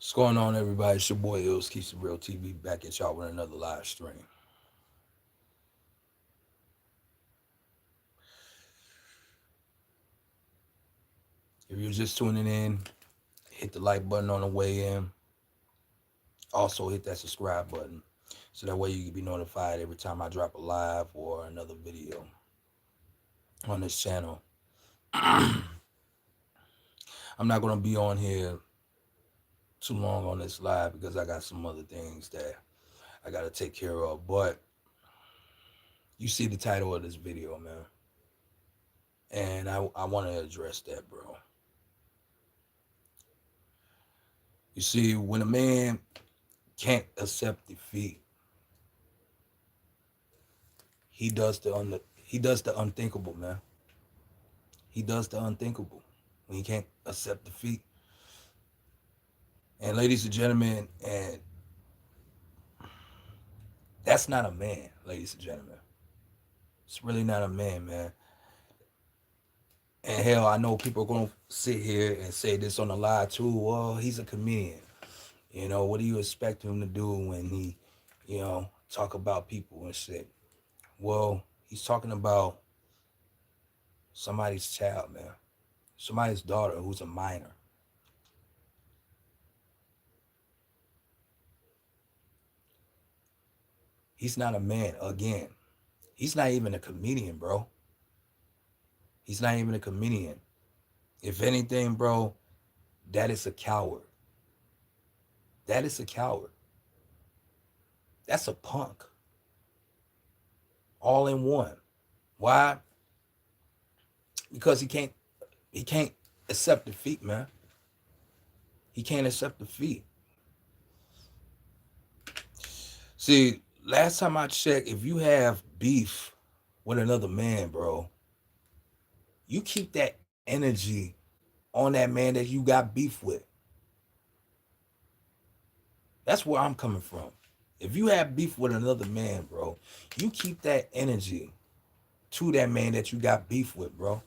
What's going on, everybody? It's your boy Illz, Keeps the Real TV, back at y'all with another live stream. If you're just tuning in, hit the like button on the way in. Also, hit that subscribe button so that way you can be notified every time I drop a live or another video on this channel. I'm not going to be on here too long on this live because I got some other things that I got to take care of. But you see the title of this video, man. And I want to address that, bro. You see, when a man can't accept defeat, he does the unthinkable, man. He does the unthinkable when he can't accept defeat. And ladies and gentlemen, and that's not a man, ladies and gentlemen. It's really not a man, man. And hell, I know people are gonna sit here and say this on the live too. Well, he's a comedian. What do you expect him to do when he, talk about people and shit? Well, he's talking about somebody's child, man. Somebody's daughter who's a minor. He's not a man. Again, he's not even a comedian, bro. He's not even a comedian. If anything, bro, that is a coward. That is a coward. That's a punk. All in one. Why? Because he can't accept defeat, man. He can't accept defeat. See, last time I checked, if you have beef with another man, bro, you keep that energy on that man that you got beef with. That's where I'm coming from. If you have beef with another man, bro, you keep that energy to that man that you got beef with, bro.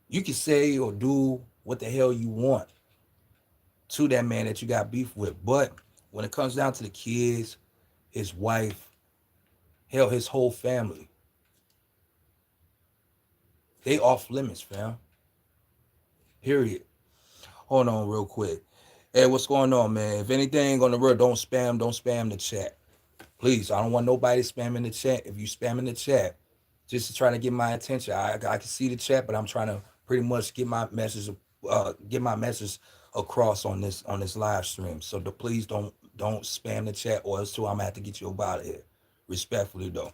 You can say or do what the hell you want to that man that you got beef with. But when it comes down to the kids, his wife, hell, his whole family, they off limits, fam. Period. Hold on real quick. Hey, what's going on, man? If anything on the road, don't spam the chat. Please, I don't want nobody spamming the chat. If you spamming the chat, just to try to get my attention. I can see the chat, but I'm trying to pretty much get my message across on this live stream. So please don't spam the chat, or else too I'm gonna have to get you up out of here. Respectfully though.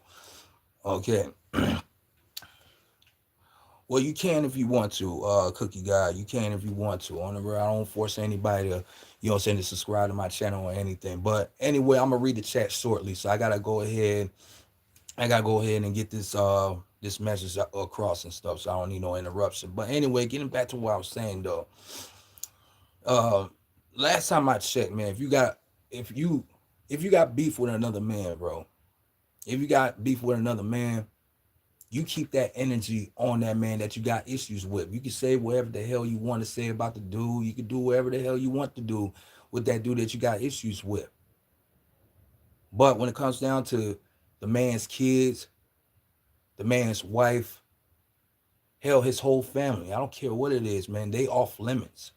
Okay. Well, you can if you want to, Cookie Guy. You can if you want to. On the road, I don't force anybody to, to subscribe to my channel or anything. But anyway, I'm gonna read the chat shortly. So I gotta go ahead and get this message across and stuff, so I don't need no interruption. But anyway, getting back to what I was saying though, uh, last time I checked, man, if you got beef with another man, bro, if you got beef with another man, you keep that energy on that man that you got issues with. You can say whatever the hell you want to say about the dude. You can do whatever the hell you want to do with that dude that you got issues with. But when it comes down to the man's kids, the man's wife, hell, his whole family, I don't care what it is, man, they off limits.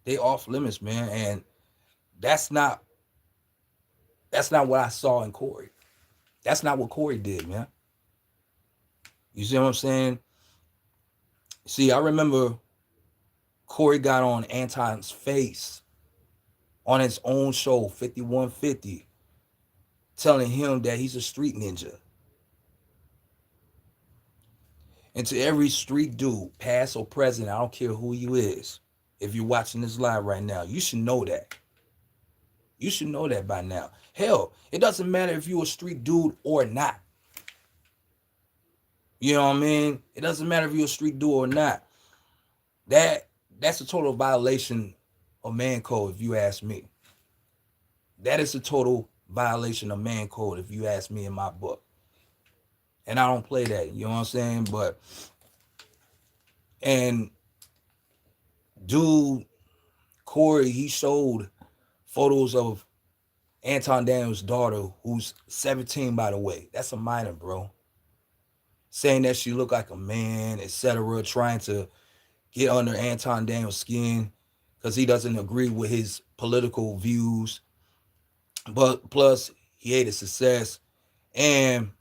They off limits, man. And that's not what I saw in Corey. That's not what Corey did, man. You see what I'm saying? See, I remember Corey got on Anton's face on his own show, 5150, telling him that he's a street ninja. And to every street dude, past or present, I don't care who you is, if you're watching this live right now, you should know that. You should know that by now. Hell, it doesn't matter if you're a street dude or not. You know what I mean? It doesn't matter if you're a street dude or not. That's a total violation of man code, if you ask me. That is a total violation of man code, if you ask me, in my book. and I don't play that. You know what I'm saying? But and dude, Corey, he showed photos of Anton Daniels' daughter, who's 17, by the way. That's a minor, bro. Saying that she looked like a man, etc., trying to get under Anton Daniels' skin because he doesn't agree with his political views. But plus, he hated success, and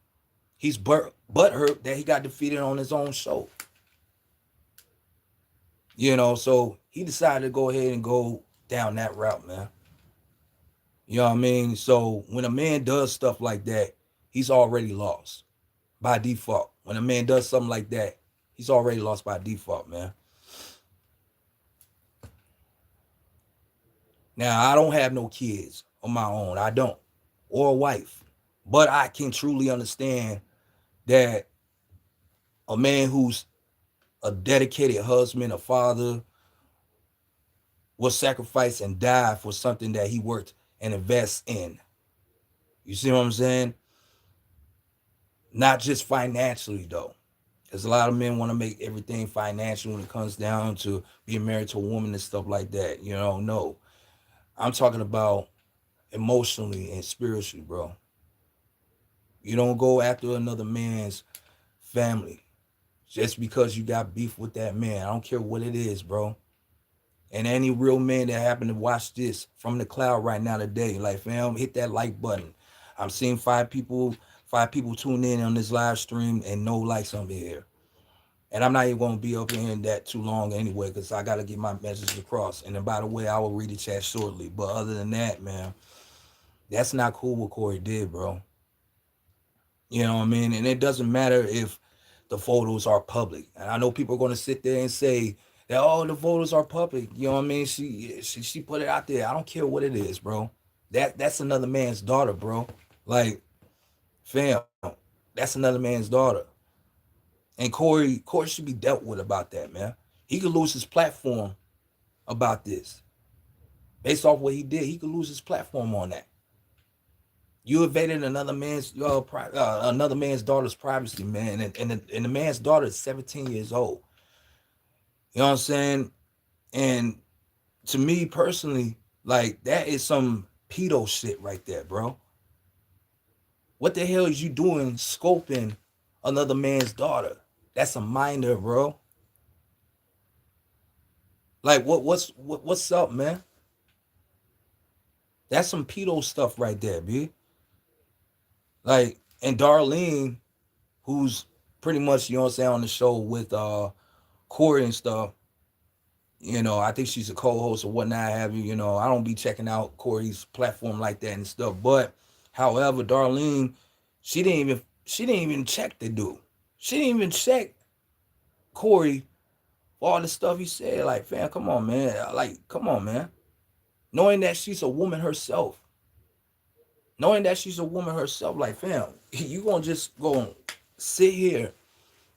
he's butthurt that he got defeated on his own show. So he decided to go ahead and go down that route, man. You know what I mean? So when a man does stuff like that, he's already lost by default. When a man does something like that, he's already lost by default, man. Now, I don't have no kids on my own. I don't. Or a wife. But I can truly understand that a man who's a dedicated husband, a father, will sacrifice and die for something that he worked and invest in. You see what I'm saying? Not just financially, though. Because a lot of men want to make everything financial when it comes down to being married to a woman and stuff like that. No. I'm talking about emotionally and spiritually, bro. You don't go after another man's family just because you got beef with that man. I don't care what it is, bro. And any real man that happen to watch this from the cloud right now today, like, fam, hit that like button. I'm seeing five people tune in on this live stream and no likes on here. And I'm not even going to be up in that too long anyway, because I got to get my message across. And then, by the way, I will read the chat shortly. But other than that, man, that's not cool what Corey did, bro. You know what I mean? And it doesn't matter if the photos are public. And I know people are going to sit there and say that, oh, the photos are public. You know what I mean? She put it out there. I don't care what it is, bro. That's another man's daughter, bro. Like, fam, that's another man's daughter. And Corey should be dealt with about that, man. He could lose his platform about this. Based off what he did, he could lose his platform on that. You invaded another man's daughter's privacy, man, and the man's daughter is 17 years old. You know what I'm saying? And to me personally, like, that is some pedo shit right there, bro. What the hell is you doing scoping another man's daughter? That's a minor, bro. Like, what's up, man? That's some pedo stuff right there, B. Like, and Darlene, who's pretty much, you know what I'm saying, on the show with Corey and stuff. I think she's a co-host or whatnot have you. I don't be checking out Corey's platform like that and stuff. But however, Darlene, she didn't even check the dude. She didn't even check Corey for all the stuff he said. Like, fam, come on, man. Like, come on, man. Knowing that she's a woman herself. Like, fam, you gonna just go sit here.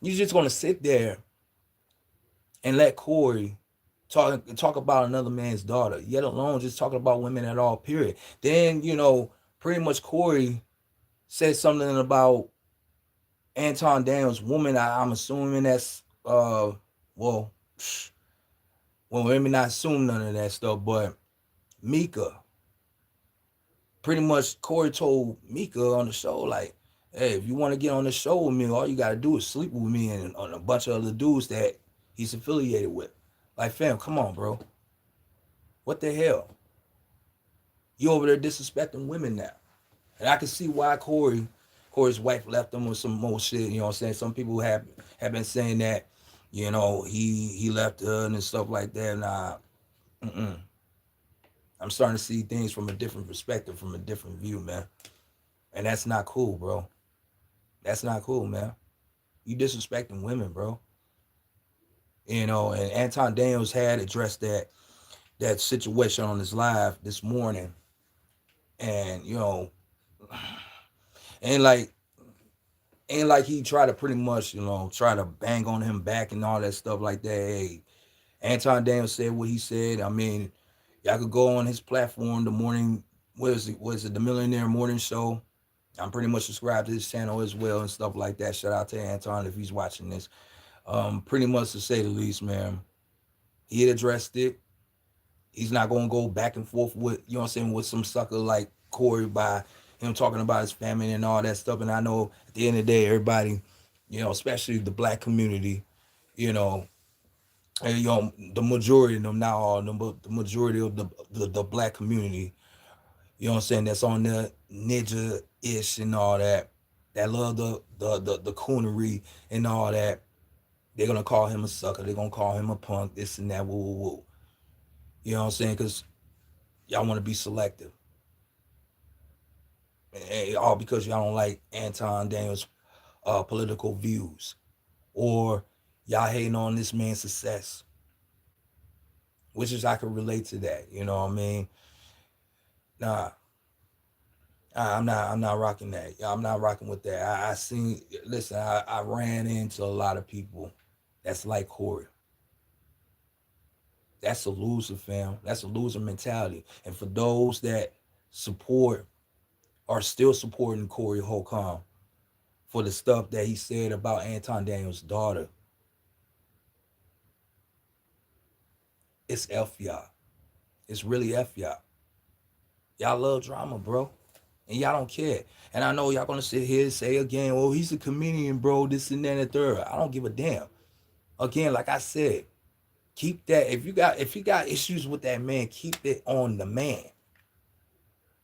You just gonna sit there and let Corey talk about another man's daughter, yet alone just talking about women at all, period. Then, pretty much Corey said something about Anton Daniels' woman. I'm assuming that's well, let me not assume none of that stuff, but Mika. Pretty much Corey told Mika on the show, like, hey, if you want to get on the show with me, all you gotta do is sleep with me and on a bunch of other dudes that he's affiliated with. Like, fam, come on, bro. What the hell? You over there disrespecting women now. And I can see why Corey's wife left him with some more shit, you know what I'm saying? Some people have been saying that, he left her and stuff like that. Nah, I'm starting to see things from a different perspective, from a different view, man. And that's not cool, bro. That's not cool, man. You disrespecting women, bro. And Anton Daniels had addressed that situation on his live this morning. And, and like he tried to pretty much, try to bang on him back and all that stuff like that. Hey, Anton Daniels said what he said. I mean, y'all could go on his platform, the morning, what is it, the Millionaire Morning Show. I'm pretty much subscribed to his channel as well and stuff like that. Shout out to Anton if he's watching this. Pretty much to say the least, man. He had addressed it. He's not gonna go back and forth with, you know what I'm saying, with some sucker like Corey by him talking about his family and all that stuff. And I know at the end of the day, everybody, especially the black community, you know, and the majority of them, not all of them, but the majority of the black community, you know what I'm saying, that's on the ninja ish and all that love the coonery and all that. They're gonna call him a sucker. They're gonna call him a punk. This and that. Woo woo woo. You know what I'm saying? Because y'all want to be selective, and all because y'all don't like Anton Daniels' political views, or y'all hating on this man's success, which is I can relate to that. You know what I mean? Nah, I'm not rocking that. I'm not rocking with that. I seen. Listen, I ran into a lot of people that's like Corey. That's a loser, fam. That's a loser mentality. And for those that support are still supporting Corey Holcomb for the stuff that he said about Anton Daniels' daughter, it's F y'all. It's really F y'all. Y'all love drama, bro. And y'all don't care. And I know y'all gonna sit here and say again, well, he's a comedian, bro, this and that and the third. I don't give a damn. Again, like I said, keep that. If you got issues with that man, keep it on the man.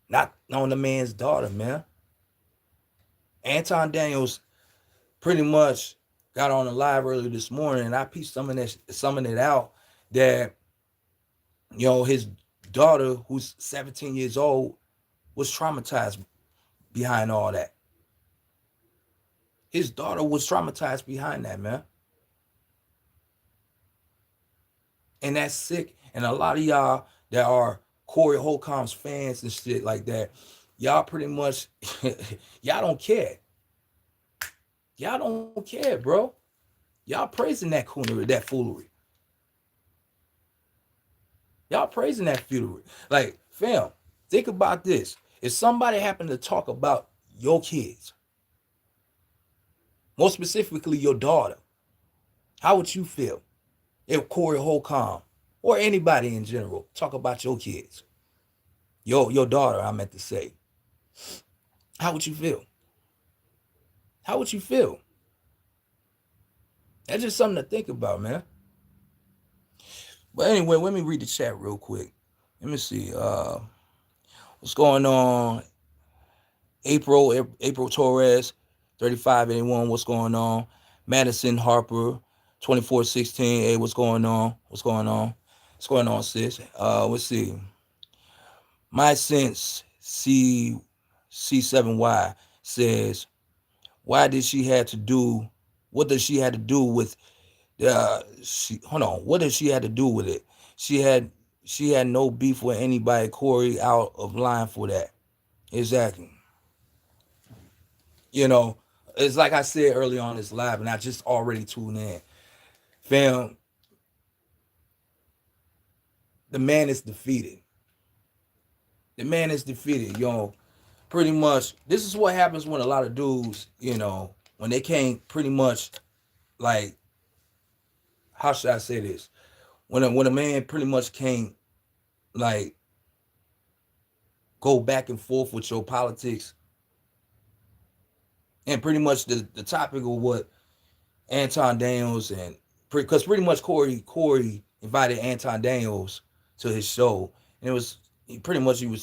Not on the man's daughter, man. Anton Daniels pretty much got on the live earlier this morning, and I pieced some of it out that his daughter, who's 17 years old, was traumatized behind all that. His daughter was traumatized behind that, man, and that's sick. And a lot of y'all that are Corey Holcomb's fans and shit like that, y'all pretty much y'all don't care. Y'all don't care, bro. Y'all praising that coonery, that foolery. Y'all praising that foolery. Like, fam, think about this. If somebody happened to talk about your kids, more specifically your daughter, how would you feel if Corey Holcomb or anybody in general talk about your kids? Your daughter, I meant to say. How would you feel? How would you feel? That's just something to think about, man. But anyway, let me read the chat real quick. Let me see. What's going on? April Torres, 3581. What's going on? Madison Harper, 2416. Hey, what's going on? What's going on? What's going on, sis? Let's see. My sense C7Y says, why did she have to do? What does she had to do with? Hold on. What did she had to do with it? She had no beef with anybody. Corey out of line for that. Exactly. It's like I said early on this live, and I just already tuned in. Fam, the man is defeated. The man is defeated, Pretty much, this is what happens when a lot of dudes, when they can't pretty much, like, how should I say this? When a man pretty much can't, like, go back and forth with your politics, and pretty much the topic of what Anton Daniels and because pretty much Corey invited Anton Daniels to his show, and he was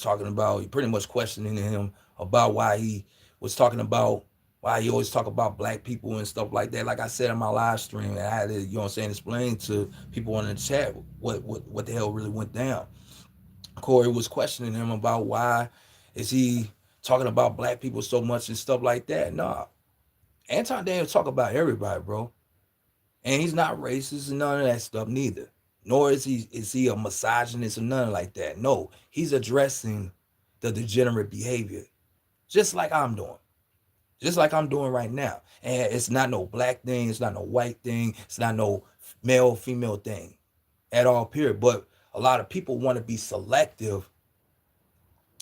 talking about, he pretty much questioning him about why he was talking about why he always talk about black people and stuff like that. Like I said in my live stream, and I had to, explain to people in the chat what the hell really went down. Corey was questioning him about why is he talking about black people so much and stuff like that. Nah, Anton Daniels talk about everybody, bro. And he's not racist and none of that stuff neither. Nor is he a misogynist or nothing like that. No, he's addressing the degenerate behavior, just like I'm doing. Just like I'm doing right now. And it's not no black thing, it's not no white thing, it's not no male, female thing at all, period. But a lot of people want to be selective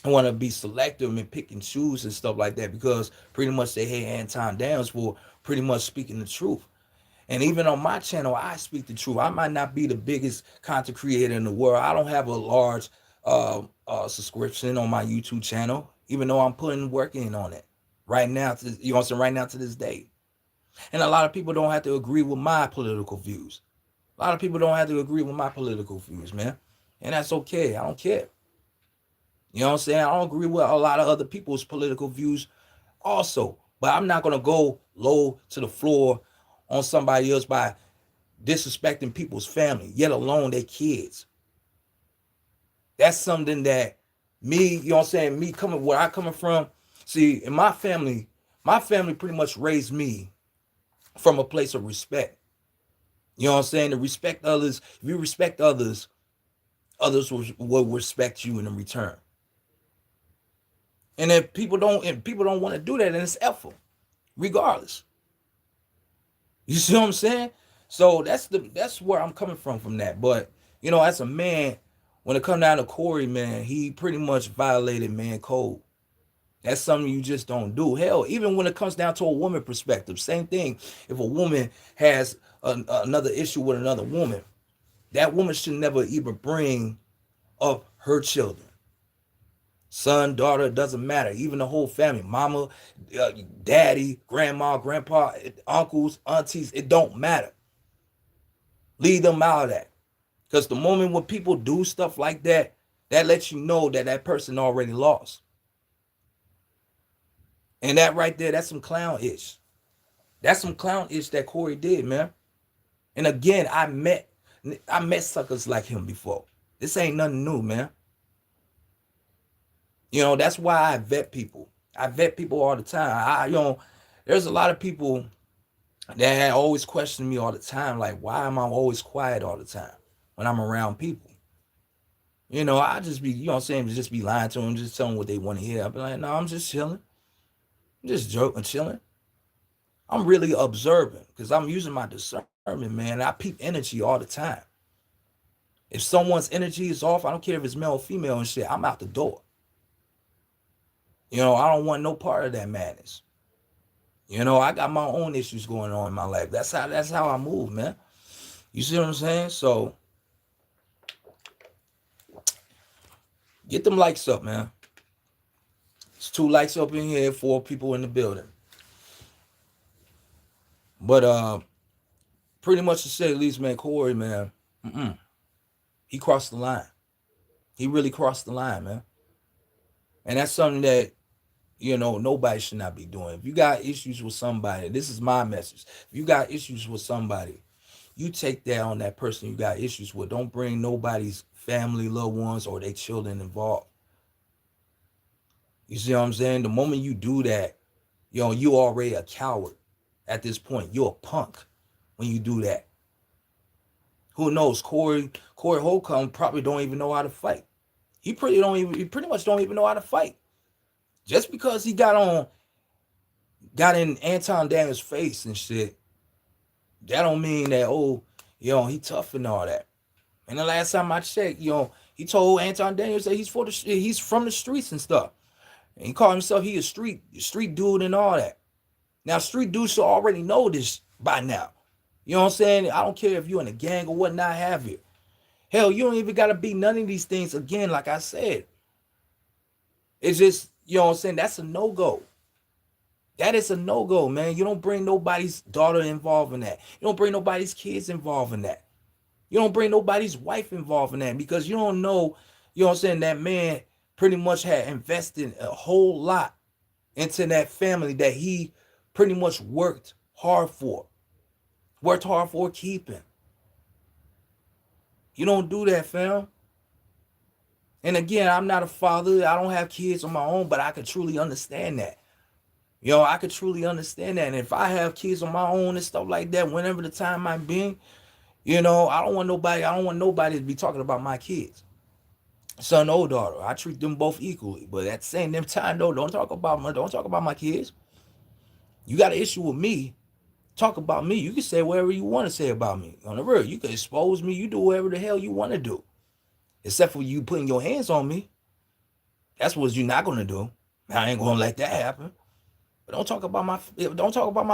want to be selective and pick and choose and stuff like that because pretty much they hate Anton Daniels for pretty much speaking the truth. And even on my channel, I speak the truth. I might not be the biggest content creator in the world. I don't have a large subscription on my YouTube channel, even though I'm putting work in on it right now. You know what I'm saying? Right now to this day. And a lot of people don't have to agree with my political views. A lot of people don't have to agree with my political views, man. And that's okay. I don't care. You know what I'm saying? I don't agree with a lot of other people's political views also. But I'm not going to go low to the floor on somebody else by disrespecting people's family, yet alone their kids. That's something that me, you know what I'm saying, me coming where I coming from. See, in my family pretty much raised me from a place of respect. You know what I'm saying? To respect others. If you respect others, others will respect you in return. And if people don't want to do that, then it's effort, regardless. You see what I'm saying? So that's where I'm coming from that. But you know, as a man, when it come down to Corey, man, he pretty much violated man code. That's something you just don't do. Hell, even when it comes down to a woman perspective, same thing. If a woman has another issue with another woman, that woman should never even bring up her children. Son, daughter, it doesn't matter. Even the whole family, mama, daddy, grandma, grandpa, uncles, aunties, it don't matter. Leave them out of that. Because the moment when people do stuff like that, that lets you know that that person already lost. And that right there, that's some clown-ish. That's some clown-ish that Corey did, man. And again, I met suckers like him before. This ain't nothing new, man. You know, that's why I vet people. I vet people all the time. There's a lot of people that always question me all the time, like, why am I always quiet all the time when I'm around people? You know, I just be, you know what I'm saying, just be lying to them, just tell them what they want to hear. I'll be like, no, I'm just chilling. I'm just joking, chilling. I'm really observing because I'm using my discernment, man. I peep energy all the time. If someone's energy is off, I don't care if it's male or female and shit, I'm out the door. You know, I don't want no part of that madness. You know, I got my own issues going on in my life. That's how I move, man. You see what I'm saying? So get them likes up, man. It's 2 likes up in here, 4 people in the building. But pretty much to say the least, man, Corey, man, he crossed the line. He really crossed the line, man. And that's something that, you know, nobody should not be doing. If you got issues with somebody, this is my message. If you got issues with somebody, you take that on that person you got issues with. Don't bring nobody's family, loved ones, or their children involved. You see what I'm saying? The moment you do that, you know, you already a coward at this point. You're a punk when you do that. Who knows? Corey Holcomb probably don't even know how to fight. He pretty much don't even know how to fight. Just because he got in Anton Daniels' face and shit, that don't mean that, oh, you know, he tough and all that. And the last time I checked, you know, he told Anton Daniels that he's from the streets and stuff. And he called himself a street dude and all that. Now, street dudes should already know this by now. You know what I'm saying? I don't care if you're in a gang or whatnot have you. Hell, you don't even got to be none of these things again, like I said. It's just, you know what I'm saying? That's a no-go. That is a no-go, man. You don't bring nobody's daughter involved in that. You don't bring nobody's kids involved in that. You don't bring nobody's wife involved in that because you don't know, you know what I'm saying, that man pretty much had invested a whole lot into that family that he pretty much worked hard for keeping. You don't do that, fam. And again, I'm not a father. I don't have kids on my own, but I could truly understand that. You know, I could truly understand that. And if I have kids on my own and stuff like that, whenever the time might be, you know, I don't want nobody to be talking about my kids. Son or daughter. I treat them both equally. But at the same time, though, don't talk about my kids. You got an issue with me, talk about me. You can say whatever you want to say about me. On the real, you can expose me. You do whatever the hell you want to do. Except for you putting your hands on me. That's what you're not gonna do. I ain't gonna let that happen. But don't talk about my family. Don't talk about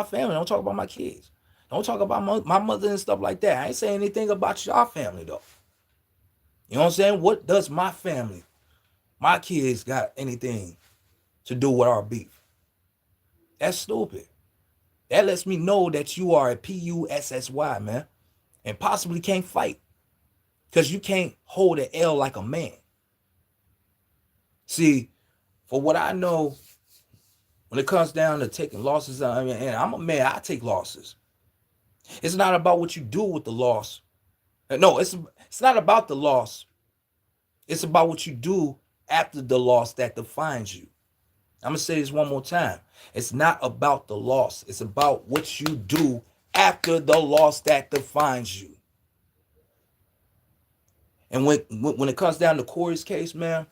my kids. Don't talk about my mother and stuff like that. I ain't saying anything about your family though. You know what I'm saying? What does my family, my kids, got anything to do with our beef? That's stupid. That lets me know that you are a PUSSY, man, and possibly can't fight because you can't hold an L like a man. See, for what I know, when it comes down to taking losses, I mean, and I'm a man, I take losses. It's not about what you do with the loss. No, it's not about the loss. It's about what you do after the loss that defines you. I'm gonna say this one more time. It's not about the loss. It's about what you do after the loss that defines you. And when it comes down to Corey's case, man,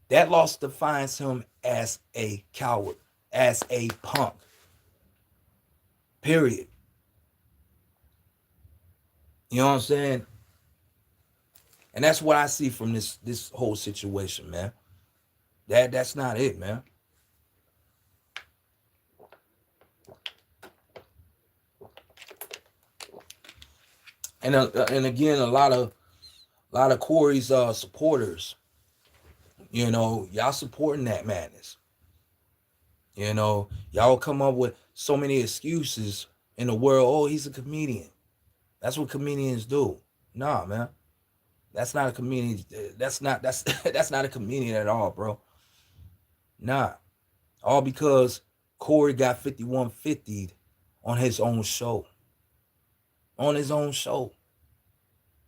that loss defines him as a coward, as a punk. Period. You know what I'm saying? And that's what I see from this whole situation, man. That's not it, man. And again, a lot of Corey's supporters, you know, y'all supporting that madness. You know, y'all come up with so many excuses in the world. Oh, he's a comedian. That's what comedians do. Nah, man. That's not a comedian. That's that's not a comedian at all, bro. Nah. All because Corey got 5150'd on his own show. On his own show.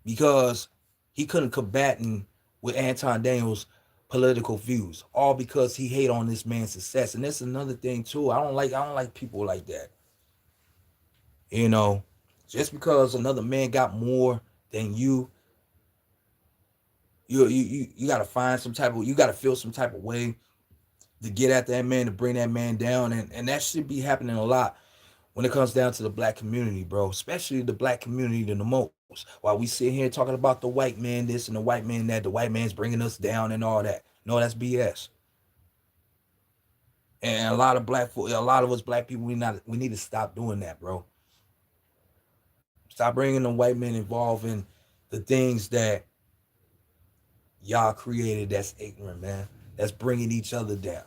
Because he couldn't combating with Anton Daniels' political views. All because he hate on this man's success. And that's another thing too. I don't like people like that. You know, just because another man got more than you gotta find some type of, you gotta feel some type of way to get at that man, to bring that man down. And that should be happening a lot when it comes down to the black community, bro. Especially the black community the most. While we sit here talking about the white man this and the white man that, the white man's bringing us down and all that. No, that's BS. And a lot of us black people, we need to stop doing that, bro. Stop bringing the white men involved in the things that y'all created that's ignorant, man. That's bringing each other down.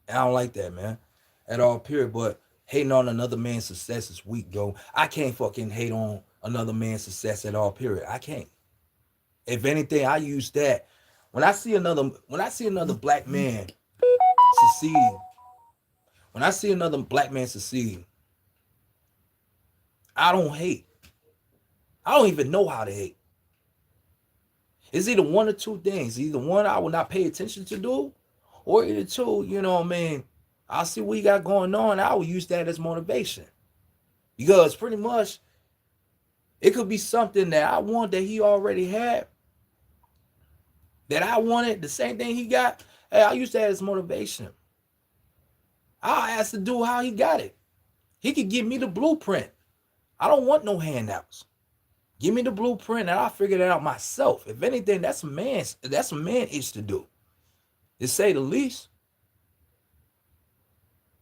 And I don't like that, man, at all, period. But hating on another man's success is weak, bro. I can't fucking hate on another man's success at all, period. I can't. If anything, I use that. When I see another black man succeed, when I see another black man succeed, I don't hate. I don't even know how to hate. It's either one or two things. Either one, I will not pay attention to do, or either two, you know what I mean, I'll see what he got going on. I will use that as motivation. Because pretty much, it could be something that I want that he already had, that I wanted, the same thing he got. Hey, I'll use that as motivation. I'll ask the dude how he got it. He could give me the blueprint. I don't want no handouts. Give me the blueprint and I'll figure that out myself. If anything, that's a man-ish to do, to say the least.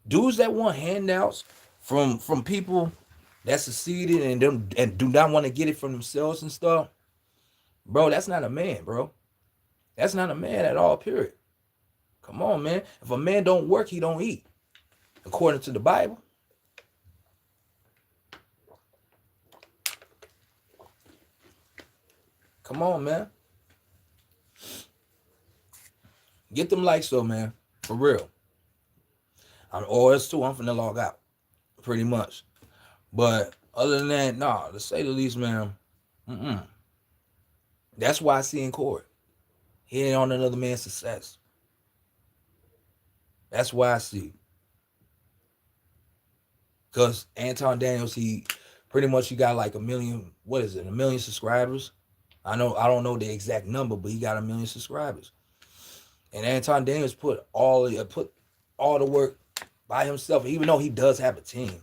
Dudes that want handouts from people that succeeded and do not want to get it for themselves and stuff, bro, that's not a man, bro. That's not a man at all, period. Come on, man. If a man don't work, he don't eat, according to the Bible. Come on, man. Get them likes though, man. For real. I'm OS2, I'm finna log out. Pretty much. But other than that, nah, to say the least, man. That's why I see in court. He ain't on another man's success. That's why I see. Because Anton Daniels, he got like 1 million, what is it, 1 million subscribers? I don't know the exact number, but he got 1 million subscribers. And Anton Daniels put all the work by himself, even though he does have a team.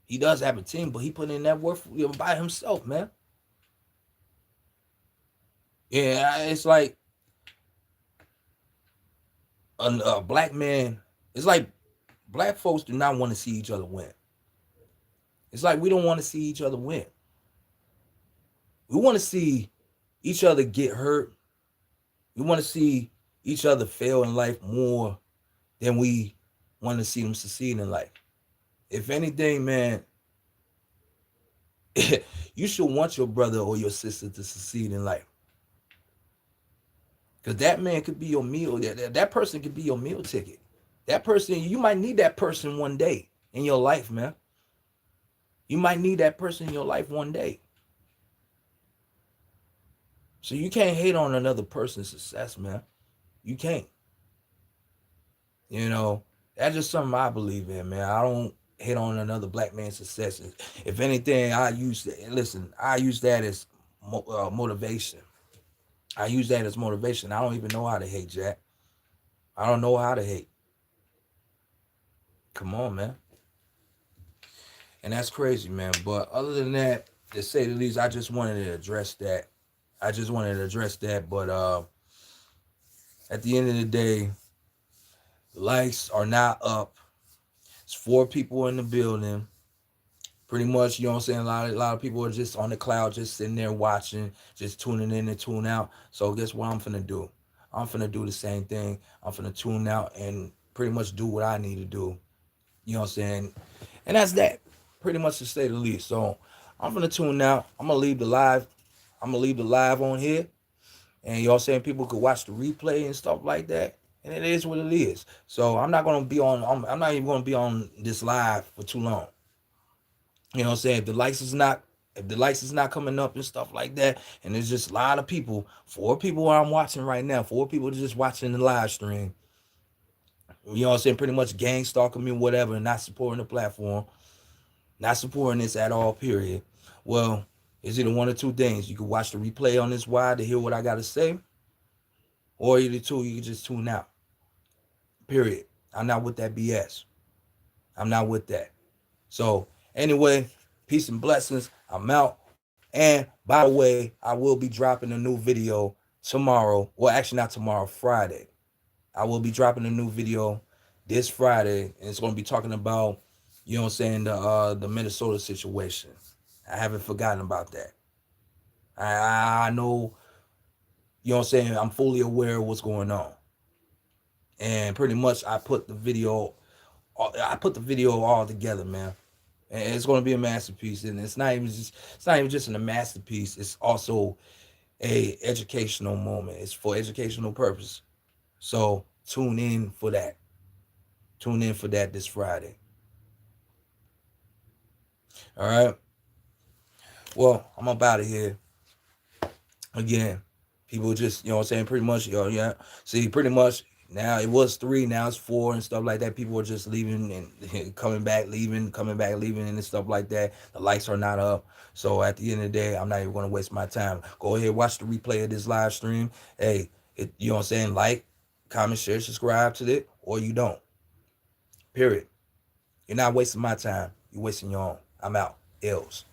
He does have a team, but he put in that work by himself, man. Yeah, it's like a black man. It's like black folks do not want to see each other win. It's like we don't want to see each other win. We want to see each other get hurt. We want to see each other fail in life more than we want to see them succeed in life. If anything, man, you should want your brother or your sister to succeed in life. Because that man could be your meal. That person could be your meal ticket. That person, you might need that person one day in your life, man. You might need that person in your life one day. So you can't hate on another person's success, man. You can't. You know, that's just something I believe in, man. I don't hate on another black man's success. If anything, I use that as motivation. I use that as motivation. I don't even know how to hate, Jack. I don't know how to hate. Come on, man. And that's crazy, man. But other than that, to say the least, I just wanted to address that. But at the end of the day, likes are not up. It's 4 people in the building. Pretty much, you know what I'm saying? A lot of people are just on the cloud, just sitting there watching, just tuning in and tune out. So guess what I'm finna do? I'm finna do the same thing. I'm finna tune out and pretty much do what I need to do. You know what I'm saying? And that's that. Pretty much to say the least. So I'm finna tune out. I'm gonna leave the live. I'm gonna leave the live on here. And you know what I'm saying? People could watch the replay and stuff like that. And it is what it is. So I'm not gonna be on. I'm not even gonna be on this live for too long. You know what I'm saying? If the likes is not coming up and stuff like that, and there's just a lot of people, 4 people I'm watching right now, 4 people just watching the live stream. You know what I'm saying? Pretty much gang stalking me, whatever, and not supporting the platform, not supporting this at all, period. Well, it's either one or two things. You can watch the replay on this wide to hear what I got to say, or either two, you can just tune out, period. I'm not with that BS. I'm not with that. So, anyway, peace and blessings. I'm out. And by the way, I will be dropping a new video tomorrow. Well, actually, not tomorrow, Friday. I will be dropping a new video this Friday, and it's going to be talking about, you know what I'm saying, the Minnesota situation. I haven't forgotten about that. I know, you know what I'm saying, I'm fully aware of what's going on. And pretty much I put the video all together, man. And it's going to be a masterpiece, and it's not even just a masterpiece. It's also a educational moment. It's for educational purpose. So tune in for that. Tune in for that this Friday. All right. Well, I'm up out of here. Again, people just, you know what I'm saying, pretty much, yeah. See, pretty much now it was 3, now it's 4 and stuff like that. People are just leaving and coming back, leaving and stuff like that. The likes are not up. So at the end of the day, I'm not even going to waste my time. Go ahead, watch the replay of this live stream. Hey, you know what I'm saying, like, comment, share, subscribe to it, or you don't. Period. You're not wasting my time. You're wasting your own. I'm out. Illz.